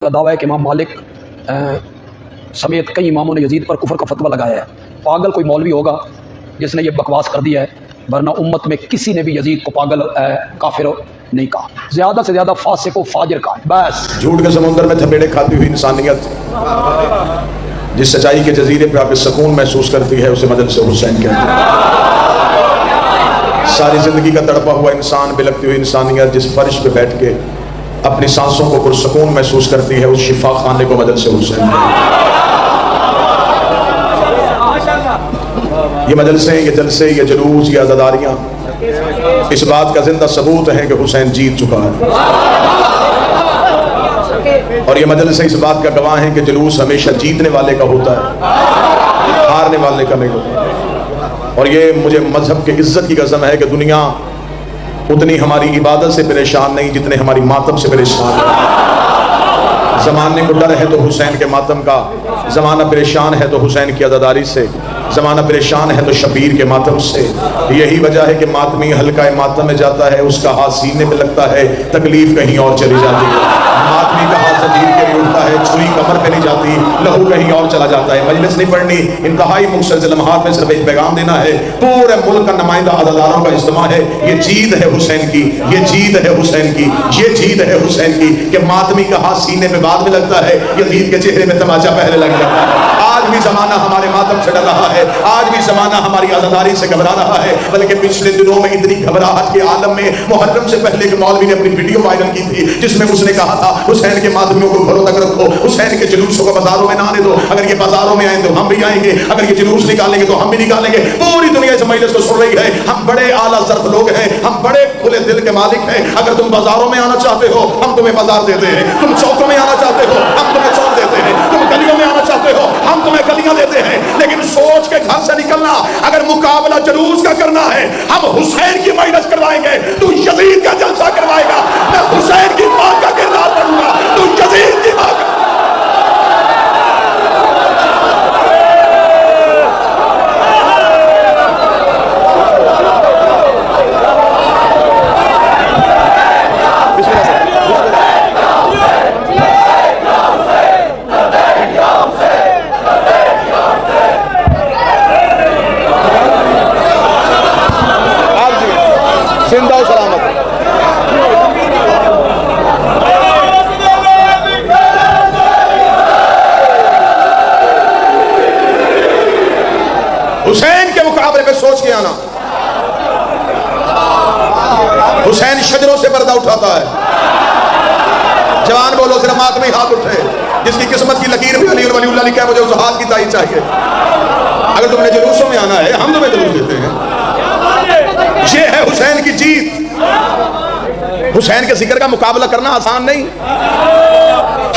کا دعویٰ ہے کہ امام مالک سمیت کئی اماموں نے یزید پر کفر کا فتویٰ لگایا ہے۔ پاگل کوئی مولوی ہوگا جس نے یہ بکواس کر دیا ہے، ورنہ امت میں کسی نے بھی یزید کو پاگل کافر نہیں کہا، زیادہ سے زیادہ فاسق و فاجر کہا۔ بس جھوٹ کے سمندر میں تھپیڑے کھاتی ہوئی انسانیت جس سچائی کے جزیرے پہ آپ سکون محسوس کرتی ہے اسے مدد سے حسین کہتے ہیں۔ ساری زندگی کا تڑپا ہوا انسان، بلکتی ہوئی انسانیت جس فرش پہ بیٹھ کے اپنی سانسوں کو پرسکون محسوس کرتی ہے اس شفا خانے کو مدد سے حسین کہتے ہیں۔ یہ مجلسیں، یہ جلسے، یہ جلوس، یہ عزاداریاں اس بات کا زندہ ثبوت ہے کہ حسین جیت چکا ہے، اور یہ مجلسیں اس بات کا گواہ ہیں کہ جلوس ہمیشہ جیتنے والے کا ہوتا ہے، ہارنے والے کا نہیں ہوتا۔ اور یہ مجھے مذہب کے عزت کی قسم ہے کہ دنیا اتنی ہماری عبادت سے پریشان نہیں جتنے ہماری ماتم سے پریشان ہے۔ زمانے کو ڈر ہے تو حسین کے ماتم کا، زمانہ پریشان ہے تو حسین کی عزاداری سے، زمانہ پریشان ہے تو شبیر کے ماتم سے۔ یہی وجہ ہے کہ ماتمی حلقہ ماتم میں جاتا ہے، اس کا ہاتھ سینے میں لگتا ہے، تکلیف کہیں اور چلی جاتی ہے۔ ماتمی کا ہاتھ زنجیر کے لیے اٹھتا ہے، چھری کمر پہ نہیں جاتی، لہو کہیں اور چلا جاتا ہے۔ مجلس نہیں پڑھنی، انتہائی مختصر لمحات میں صرف ایک پیغام دینا ہے۔ پورے ملک کا نمائندہ عزاداروں کا اجتماع ہے، یہ جیت ہے حسین کی، یہ جیت ہے حسین کی، یہ جیت ہے حسین کی کہ ماتمی کا ہاتھ سینے میں بعد میں لگتا ہے، یزید کے چہرے میں تماچا پہلے لگ جاتا ہے۔ آج بھی زمانہ ہمارے ماتم سے ڈر رہا ہے، آج بھی زمانہ ہماری عزاداری سے گھبرا رہا ہے، بلکہ پچھلے دنوں میں اتنی گھبراہٹ کے عالم میں محرم سے پہلے ایک مولوی نے اپنی ویڈیو وائرل کی تھی جس میں اس نے کہا تھا حسین کے ماتمیوں کو گھروں تک رکھو، حسین کے جلوسوں کو بازاروں میں نہ آنے دو، اگر یہ بازاروں میں آئیں تو ہم بھی آئیں گے، اگر یہ جلوس نکالیں گے تو ہم بھی نکالیں گے۔ پوری دنیا اس مجلس کو سن رہی ہے، ہم بڑے اعلیٰ ظرف لوگ ہیں، ہم بڑے کھلے دل کے مالک ہیں۔ اگر تم بازاروں میں آنا چاہتے ہو ہم تمہیں بازار دیتے ہیں، تم چوکوں میں آنا چاہتے ہو ہم تمہیں چوک دیتے ہیں، تم گلیوں میں آنا چاہتے ہو ہم تمہیں گلیاں دیتے ہیں، لیکن سوچ کے گھر سے نکلنا اگر مقابلہ جلوس کا کرنا ہے ہم حسین کی مجلس کروائیں گے، تو یزید کا جلسہ کروائے گا، میں حسین کی ماں کا کردار کروں گا، تو یزید کی ماں کا۔ زندہ و سلامت حسین کے مقابلے پہ سوچ کے آنا۔ حسین شجروں سے پردہ اٹھاتا ہے، جوان بولو صرف ماتمی ہاتھ اٹھے، جس کی قسمت کی لکیر بھی علی ولی اللہ لکھا ہے مجھے اس ہاتھ کی تائید چاہیے۔ اگر تم نے جلوسوں میں آنا ہے ہم تمہیں جلوس دیتے ہیں۔ یہ ہے حسین کی جیت۔ حسین کے ذکر کا مقابلہ کرنا آسان نہیں۔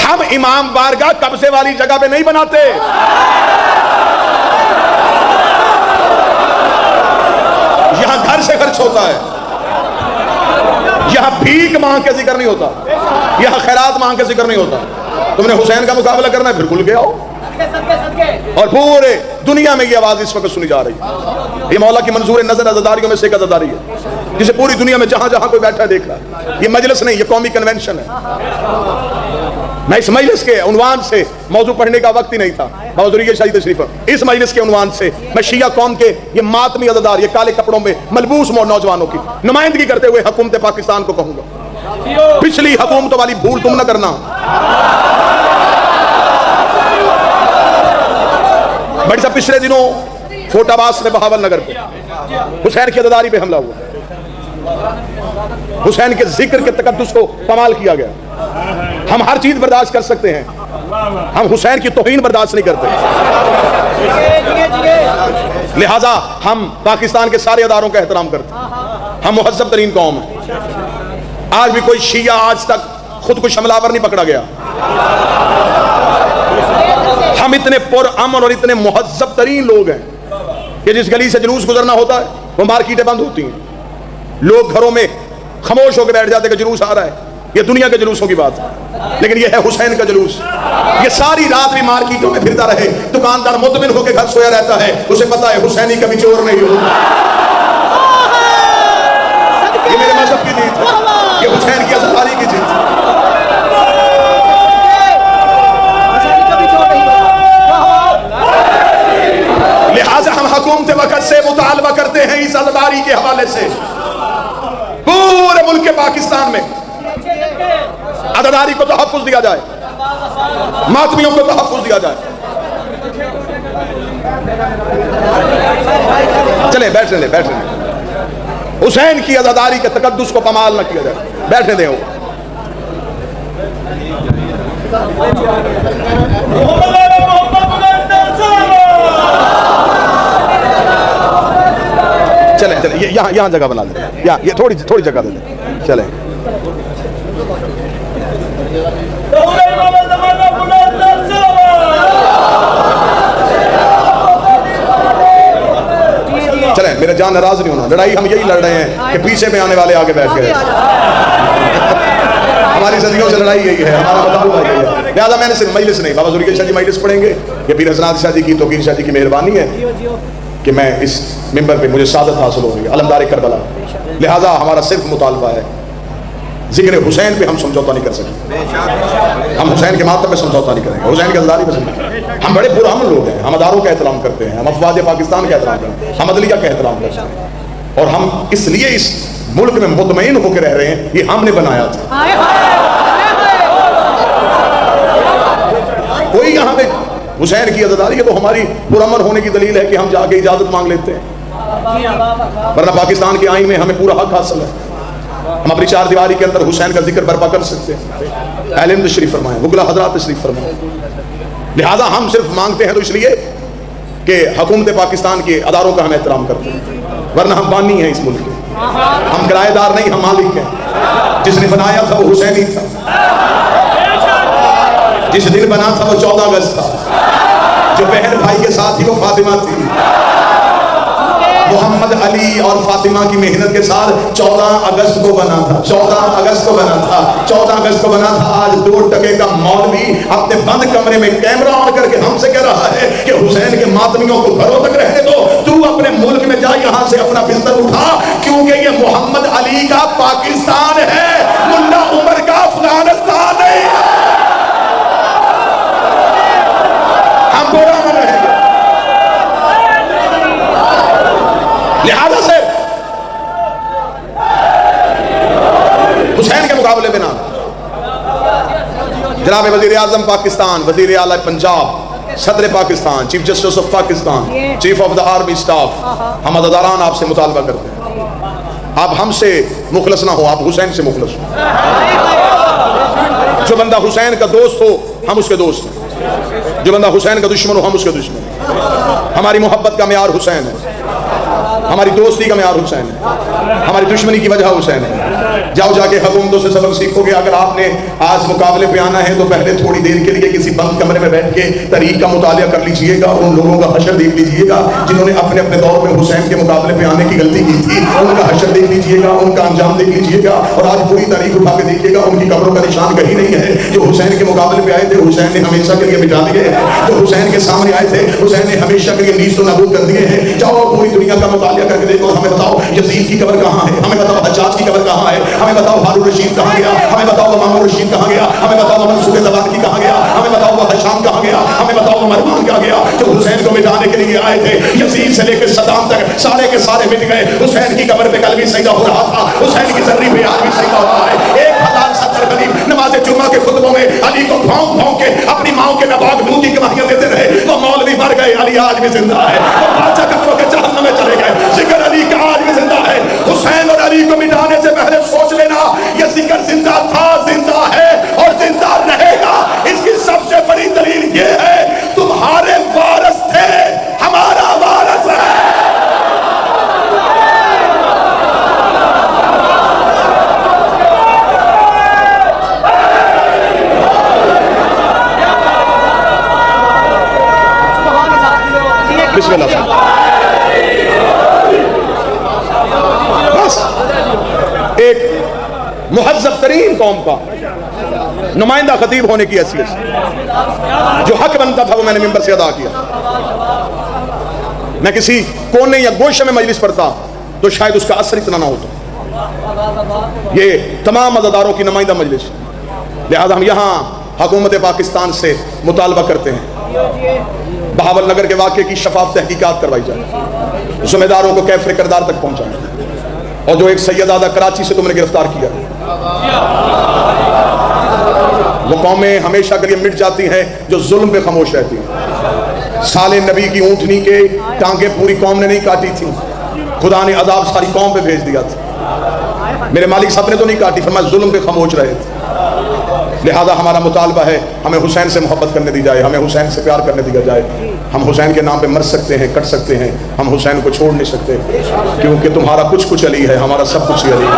ہم امام بارگاہ قبضے والی جگہ پہ نہیں بناتے، یہاں گھر سے خرچ ہوتا ہے، یہاں بھیک مانگ کے ذکر نہیں ہوتا، یہاں خیرات مانگ کے ذکر نہیں ہوتا۔ تم نے حسین کا مقابلہ کرنا ہے پھر کھل کے آؤ۔ اور پورے دنیا میں یہ آواز اس وقت سنی جا رہی ہے، یہ مولا کی منظور نظر عزاداریوں میں سے ایک عزاداری ہے جسے پوری دنیا میں جہاں جہاں کوئی بیٹھا ہے دیکھ رہا ہے۔ یہ مجلس نہیں، یہ قومی کنونشن ہے۔ میں اس مجلس کے عنوان سے موضوع پڑھنے کا وقت ہی نہیں تھا، موضوع شہید تشریف اس مجلس کے عنوان سے میں شیعہ قوم کے یہ ماتمی عزادار، یہ کالے کپڑوں میں ملبوس نوجوانوں کی نمائندگی کرتے ہوئے حکومت پاکستان کو کہوں گا، پچھلی حکومتوں والی بھول تم نہ کرنا۔ بڑی صاحب پچھلے دنوں فوٹ عباس میں بہاول نگر کو حسین کی عزاداری پہ حملہ ہوا، حسین کے ذکر کے تقدس کو پامال کیا گیا۔ ہم ہر چیز برداشت کر سکتے ہیں، ہم حسین کی توہین برداشت نہیں کرتے، لہٰذا ہم پاکستان کے سارے اداروں کا احترام کرتے ہیں، ہم مہذب ترین قوم ہیں۔ آج بھی کوئی شیعہ آج تک خود کو حملہ آور نہیں پکڑا گیا۔ ہم اتنے پر امن اور اتنے مہذب ترین لوگ ہیں کہ جس گلی سے جلوس گزرنا ہوتا ہے وہ مارکیٹیں بند ہوتی ہیں، لوگ گھروں میں خاموش ہو کے بیٹھ جاتے کہ جلوس آ رہا ہے۔ یہ دنیا کے جلوسوں کی بات ہے، لیکن یہ ہے حسین کا جلوس۔ یہ ساری رات بھی مارکیٹوں میں پھرتا رہے، دکاندار مطمئن ہو کے گھر سویا رہتا ہے، اسے پتا ہے حسینی کبھی چور نہیں ہوگا۔ یہ میرے مذہب کی جیت ہے، یہ حسین کی عزاداری کی جیت ہے۔ आज़ादारी के हवाले से पूरे मुल्क के पाकिस्तान में आज़ादारी को तहफ़्फ़ुज़ दिया जाए, मातमियों को तहफ़्फ़ुज़ दिया जाए। चले बैठने दे, बैठने दे। हुसैन की आज़ादारी के तकद्दुस को पमाल न किया जाए, बैठने दे। चले चले, यहाँ जगह बना दे, यहाँ ये थोड़ी जगह दे दे। चले चले, मेरा जान नाराज नहीं होना। लड़ाई हम यही लड़ रहे हैं कि पीछे में आने वाले आगे बैठ गए। हमारी सदियों से लड़ाई यही है, हमारा मुतालबा यही है। लिहाजा मैंने सिर्फ मजलिस नहीं, बाबा ज़ुल्फ़िकार शाह जी मजलिस पढ़ेंगे। ये पीर हसनात शाह जी की, तौकीर शाह जी की मेहरबानी है कि मैं इस मिंबर पे मुझे सादत हासिल हो गई, अलमदार करबला। लिहाजा हमारा सिर्फ मुतालबा है, ज़िक्र हुसैन पे हम समझौता नहीं कर सकते। हम हुसैन के मातम पे समझौता नहीं करेंगे, हुसैन की आज़ादारी पे समझौता। हम बड़े पुरअमन लोग हैं, हम अदारों का एहतराम करते हैं, हम अफवाज पाकिस्तान का एहतराम करते हैं, हम अदलिया का एहतराम करते हैं। और हम इसलिए इस मुल्क में मुतमईन होकर रह रहे हैं, ये हमने बनाया था। कोई यहाँ पे हुसैन की आज़ादारी है वो हमारी पुरअमन होने की दलील है कि हम जाके इजाज़त मांग लेते हैं, वरना पाकिस्तान के आईन में हमें पूरा हक हासिल है। हम अपनी चार दीवारी के अंदर हुसैन का जिक्र बर्पा कर सकते हैं। अहले तशरीफ फरमाएं, मुगला हज़रात तशरीफ फरमाएं। लिहाजा हम सिर्फ मांगते हैं तो इसलिए कि हुकूमत पाकिस्तान के अदारों का हम एहतराम करते हैं, वरना हम बानी हैं इस मुल्क के, हम किराएदार नहीं, हम मालिक हैं। जिसने बनाया था वो हुसैन ही था, जिस दिन बना था वो 14 अगस्त था, जो बहन भाई के साथ ही वो फातिमा थी। मोहम्मद अली और फातिमा की मेहनत के साथ 14 अगस्त को बना था, 14 अगस्त को बना था, 14 अगस्त को बना था। आज 2 टके का मौलवी अपने बंद कमरे में कैमरा ऑन करके हमसे कह रहा है कि हुसैन के मातमियों को घरों तक रहने दो, तू अपने मुल्क में जा, यहाँ से अपना बिस्तर उठा, क्योंकि ये मोहम्मद अली का पाकिस्तान है, मुल्ला उमर का अफगानिस्तान नहीं है। हम बुरा मन रहेंगे। लिहाजा से हुसैन के मुकाबले में ना जनाब वजीर आजम पाकिस्तान, वजीर आला पंजाब, सदर Pakistan, chief justice of Pakistan, chief of the army staff, हम अदादारान आपसे मुतालबा करते हैं, आप हमसे मुखलस ना हो, आप हुसैन से मुखलस हो। जो बंदा हुसैन का दोस्त हो हम उसके दोस्त हैं, जो बंदा हुसैन का दुश्मन हो हम उसके दुश्मन। हमारी मोहब्बत का मेयार हुसैन है, हमारी दोस्ती का मेयार हुसैन है, हमारी दुश्मनी की वजह हुसैन है। जाओ जाके हुकूमतों से सबक सीखोगे। अगर आपने आज मुकाबले पे आना है तो पहले थोड़ी देर के लिए किसी बंद कमरे में बैठ के तारीख का मुतालिया कर लीजिएगा, उन लोगों का हशर देख लीजिएगा जिन्होंने अपने अपने दौर में हुसैन के मुकाबले पे आने की गलती की थी, उनका हशर देख लीजिएगा, उनका अंजाम देख लीजिएगा। और आज पूरी तारीख उठा के देखिएगा, उनकी कब्रों का निशान कहीं नहीं है। जो हुसैन के मुकाबले पे आए थे हुसैन ने हमेशा के लिए मिटा दिए हैं, जो हुसैन के सामने आए थे हुसैन ने हमेशा के लिए नीज़ तो नाबूद कर दिए हैं। जाओ पूरी दुनिया का मुतालिया करके देखो, हमें बताओ यजीद की कब्र कहाँ है, हमें बताओ हज्जाज की कब्र कहाँ है, हमें बताओ हारून रशीद कहाँ गया, हमें बताओ मामून रशीद कहाँ गया, हमें बताओ मंसूर ज़बानी कहाँ गया, हमें बताओ हशाम कहाँ गया, हमें बताओ मरवान कहाँ गया। जो हुसैन को मिटाने के लिए आए थे यजीद से लेकर सद्दाम तक सारे के सारे मिट गए। हुसैन की कब्र पे कल भी सजदा हो रहा था, हुसैन की जर्री पे आज भी सजदा हो रहा है। 1070 करीब नमाज जुम्मा के खुतबों में अली को भौंक भौंक के अपनी माओ के नबाग मुंह की गवाहियां देते रहे। वो मौलवी मर गए, अली आज भी जिंदा है। वो बादशाह कब्रों के जहन्नम में चले गए, जिक्र अली का आज भी जिंदा है। हुसैन और अली को मिटाने से पहले सोच लेना ये जिक्र जिंदा था, जिंदा है और जिंदा रहेगा। इसकी सबसे बड़ी दलील ये है तुम्हारे वारिस थे, हमारा वारिस है। बिस्मिल्लाह। बस एक मुहज्जब तरीन कौम का नुमाइंदा खतीब होने की हैसियत से जो हक बनता था वो मैंने मिंबर से अदा किया। मैं किसी कोने या गोशे में मजलिस पढ़ता तो शायद उसका असर इतना ना होता। ये तमाम अज़ादारों की नुमाइंदा मजलिस, लिहाजा हम यहाँ हुकूमत पाकिस्तान से मुतालबा करते हैं बहावल नगर के वाक़े की शफाफ तहकीकात करवाई जाए। ज़िम्मेदारों को कैफरे किरदार तक पहुंचाएं। और जो एक सैयदादा कराची से तुमने गिरफ्तार किया, वो कौमें हमेशा के लिए मिट जाती हैं जो जुल्म पे खामोश रहती हैं। साले नबी की ऊँटनी के टांगे पूरी कौम ने नहीं काटी थी, खुदा ने अजाब सारी कौम पे भेज दिया था। मेरे मालिक साहब ने तो नहीं काटी, फरमाया जुल्म पे खामोश रहे थे। लिहाजा हमारा मुतालबा है हमें हुसैन से मोहब्बत करने दी जाए, हमें हुसैन से प्यार करने दिया जाए। हम हुसैन के नाम पे मर सकते हैं, कट सकते हैं, हम हुसैन को छोड़ नहीं सकते, क्योंकि तुम्हारा कुछ कुछ अली है, हमारा सब कुछ ही अली है।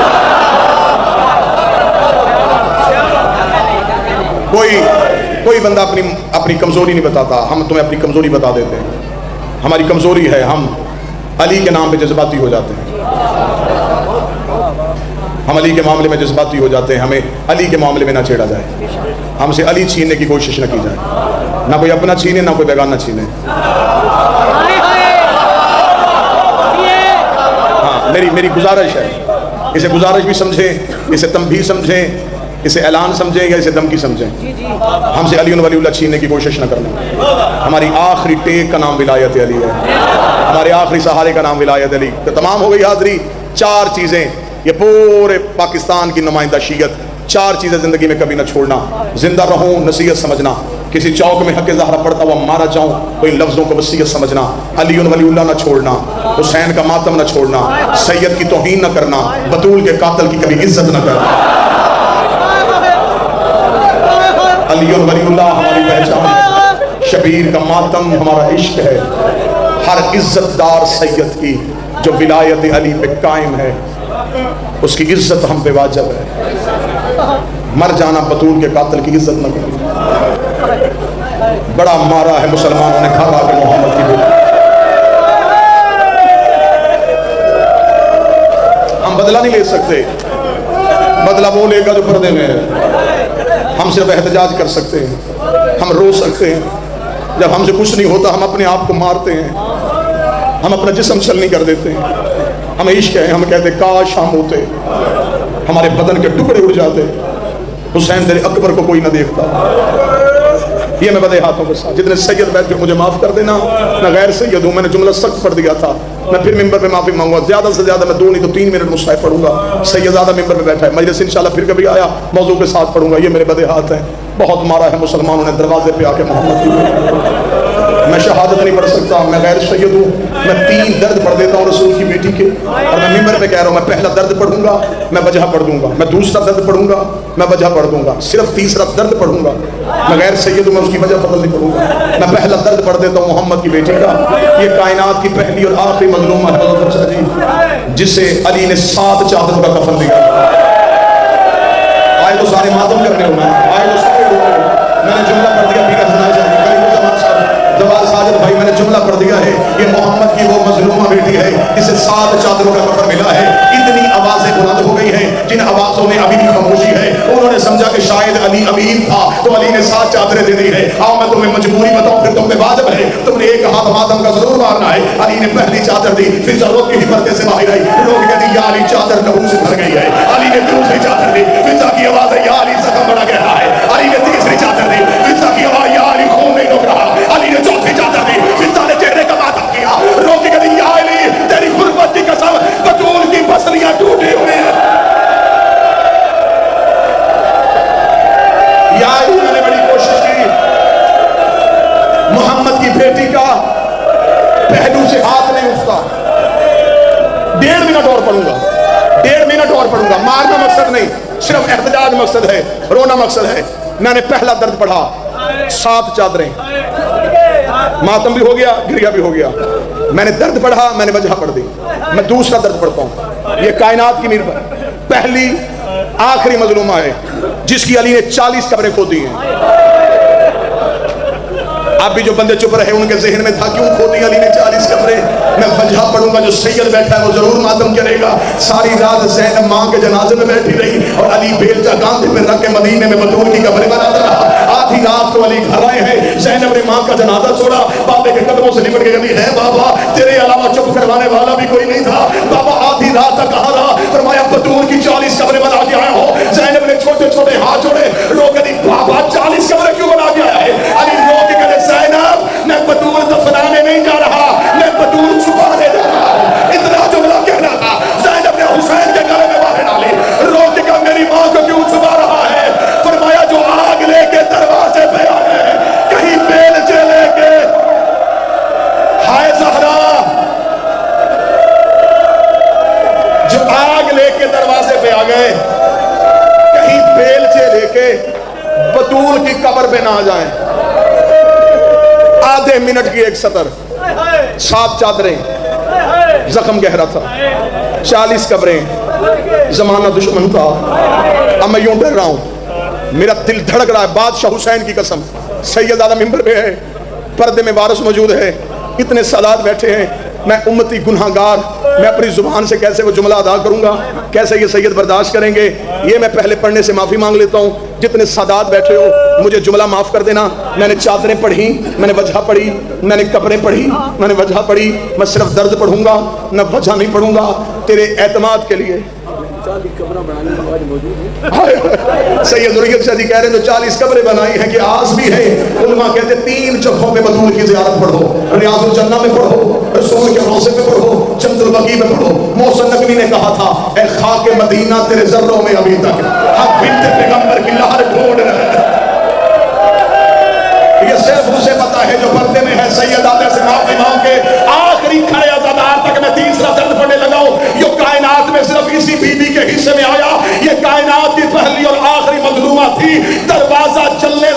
कोई बंदा अपनी कमजोरी नहीं बताता, हम तुम्हें अपनी कमजोरी बता देते हैं। हमारी कमजोरी है हम अली के नाम पे जज्बाती हो जाते हैं, हम अली के मामले में जज्बाती हो जाते हैं। हमें अली के मामले में ना छेड़ा जाए, हमसे अली छीनने की कोशिश न की जाए, ना कोई अपना छीने ना कोई बेगाना छीने। हाँ, मेरी गुजारिश है, इसे गुजारिश भी समझें, इसे तंबीह समझें, इसे ऐलान समझें या इसे धमकी समझें। हमसे अली वलीउल्लाह छीनने की कोशिश न करना। हमारी आखिरी टेक का नाम विलायत अली है, हमारे आखिरी सहारे का नाम विलायत अली। तो तमाम हो गई हाज़री। 4 चीज़ें, ये पूरे पाकिस्तान की नुमाइंदा शीयत, 4 चीज़ें ज़िंदगी में कभी न छोड़ना। जिंदा रहूं नसीहत समझना, किसी चौक में हक़ ज़हरा पड़ता हुआ मारा जाऊं तो इन लफ्ज़ों को वसीयत समझना। अली वलीउल्लाह न छोड़ना, हुसैन का मातम न छोड़ना, सैयद की तौहीन न करना, बतूल के कातिल की कभी इज्जत न करना। अली वलीउल्लाह हमारी पहचान है, शबीर का मातम हमारा इश्क है। हर इज्जतदार सैयद की जो विलायत अली पे कायम है, उसकी इज्जत हम पे वाजिब है। मर जाना बतूल के कातिल की इज्जत न करो। बड़ा मारा है मुसलमानों ने घर आके मोहम्मद की बेटी। हम बदला नहीं ले सकते, बदला वो लेगा जो पर्दे में है। हम सिर्फ एहतजाज कर सकते हैं, हम रो सकते हैं। जब हमसे कुछ नहीं होता हम अपने आप को मारते हैं, हम अपना जिस्म छलनी कर देते हैं। हमें इश्क है, हम कहते काश हम होते, हमारे बदन के टुकड़े उड़ जाते, हुसैन तेरे अकबर को कोई ना देखता। ये मैं बदे हाथों के साथ, जितने सैयद बैठे मुझे माफ़ कर देना, मैं गैर सैयद हूँ, मैंने जुमला सख्त पढ़ दिया था। मैं फिर मिंबर पे माफ़ी मांगूंगा, ज़्यादा से ज़्यादा मैं 2 नहीं तो 3 मिनट मुस्ताहिब पढ़ूंगा। सैयदादा मिंबर पे बैठा है, मजलिस इंशाल्लाह फिर कभी आया मौजू के साथ पढ़ूंगा। ये मेरे बदे हाथ हैं। बहुत मारा है मुसलमानों ने दरवाजे पे आके मोहम्मद की। मैं शहादत नहीं पढ़ सकता, मैं गैर सैयद हूँ। मैं 3 दर्द पढ़ देता हूँ रसूल की बेटी के, और मैं मिंबर पे कह रहा हूँ मैं पहला दर्द पढ़ूंगा, मैं वजह पढ़ दूंगा, मैं दूसरा दर्द पढ़ूंगा, मैं वजह पढ़ दूंगा, सिर्फ तीसरा दर्द पढ़ूंगा। मैं गैर सैयद हूँ, मैं उसकी वजह फजल नहीं पढ़ूंगा। मैं पहला दर्द पढ़ देता हूँ मोहम्मद की बेटी का। ये कायनात की पहली और आखिरी मजलूमा है जी, जिसे अली ने 7 चादरों का कफन दिया। आए तो सारे मातम करने हो, आए तो सारे लोग। मैंने जुमला पढ़ दिया, जवाल साजिद भाई मैंने जुमला पढ़ दिया है। ये मोहम्मद की वो मजलूमा बेटी है जिसे 7 चादरों का कफन मिला है। इतनी आवाजें बुलंद हो गई हैं, जिन आवाजों में अभी भी खामोशी है। उन्होंने समझा कि शायद अली अमीर था तो अली ने 7 चादरें दे दी है। आओ मैं तुम्हें मजबूरी बताऊं, फिर तुम पे वाजिब है, तुमने एक हाथ मातम का जरूर मारना है। अली ने पहली चादर दी, फिर जरूरत की पर्दे से बाहर आई। लोग कहते या अली चादर लहू से भर गई है। अली ने दूसरी चादर दी, फिजा की आवाज है या अली जख्म बड़ा गहरा है। अली ने तीसरी चादर दी, फिजा की आवाज या अली खून नहीं रुक रहा। अली ने चौथी चादर दी, फिजा ने चेहरे का मातम किया, रोक के कहती या अली तेरी गुर्बत की कसम बतूल की पसलियां टूटी हुई हैं। या अली मैंने बड़ी कोशिश की, मोहम्मद की बेटी का पहलू से हाथ नहीं उठता। 1.5 मिनट और पढ़ूंगा, 1.5 मिनट और पढ़ूंगा। मारना मकसद नहीं, सिर्फ एहतजाज मकसद है, रोना मकसद है। मैंने पहला दर्द पढ़ा, 7 चादरें, मातम भी हो गया, गिरिया भी हो गया। मैंने दर्द पढ़ा, मैंने वजह पढ़ दी। मैं दूसरा दर्द पढ़ता हूँ। ये कायनात की नींव पर पहली आखिरी मजलूमा है जिसकी अली ने 40 कब्रें खोदी हैं। अब भी जो बंदे चुप रहे उनके जहन में था क्यों खोदी अली ने 40 कब्रें। मैं वजह पढ़ूंगा, जो सैयद बैठा है वो जरूर मातम करेगा। सारी रात ज़ैनब मां के जनाजे में बैठी रही और अली बेलचा कांधे पे रख के मदीने में बतूल की कब्रें बनाता रहा। आधी रात को अली घर आए हैं, ज़ैनब ने मां का जनाजा छोड़ा, बाबे के कदमों से लिपट के कहती है बाबा तेरे अलावा चुप करवाने वाला भी कोई नहीं था। बाबा आधी रात तक कहा रहा, फरमाया बतूल की 40 कब्रें बना के आया हो। ज़ैनब ने छोटे छोटे हाथ जोड़े, रो के दी बाबा 40 कब्रें क्यों बना के आया है। अली रो के कहते ज़ैनब मैं बतूल दफनाने नहीं जा रहा, मैं बतूल छुपाने जा रहा हूं। آ جائیں. آدھے منٹ کی ایک سطر, 7 چادریں, زخم گہرا تھا, 40 قبریں, زمانہ دشمن تھا. اب میں یوں ڈر رہا ہوں, میرا دل دھڑک رہا ہے. بادشاہ حسین کی قسم, سید اعلیٰ ممبر پہ ہے, پردے میں وارث موجود ہے, اتنے سادات بیٹھے ہیں. میں امتی گناہگار, میں اپنی زبان سے کیسے وہ جملہ ادا کروں گا, کیسے یہ سید برداشت کریں گے؟ یہ میں پہلے پڑھنے سے معافی مانگ لیتا ہوں. جتنے سادات بیٹھے ہو مجھے جملہ معاف کر دینا. میں نے چادریں پڑھی, میں نے وجہ پڑھی, میں نے قبریں پڑھی, میں نے وجہ پڑھی. میں صرف درد پڑھوں گا, نہ وجہ نہیں پڑھوں گا, تیرے اعتماد کے لیے. سید ریت شاہ جی کہہ رہے ہیں تو 40 قبریں بنائی ہیں کہ آس بھی ہے. علماء کہتے ہیں 3 جگہوں پہ بطول کی زیارت پڑھو, ریاض الجنہ میں پڑھو, رسول کے روضے میں پڑھو, جنت البقیع میں پڑھو. محسن نقوی نے کہا تھا اے خاک مدینہ تیرے ذروں میں ابھی تک ہم بنت پیغمبر کی لہر ڈھونڈ رہے ہیں. یہ صرف اسے پتا ہے جو پردے میں ہے. سید آدھے سے معافی مانگ کے آخری کھڑے عزادار تک میں تیسرا درد پڑھنے لگا ہوں. یہ کائنات میں صرف اسی بی بی کے حصے میں آیا. یہ کائنات کی پہلی اور آخری مظلومہ تھی. دروازہ چلنے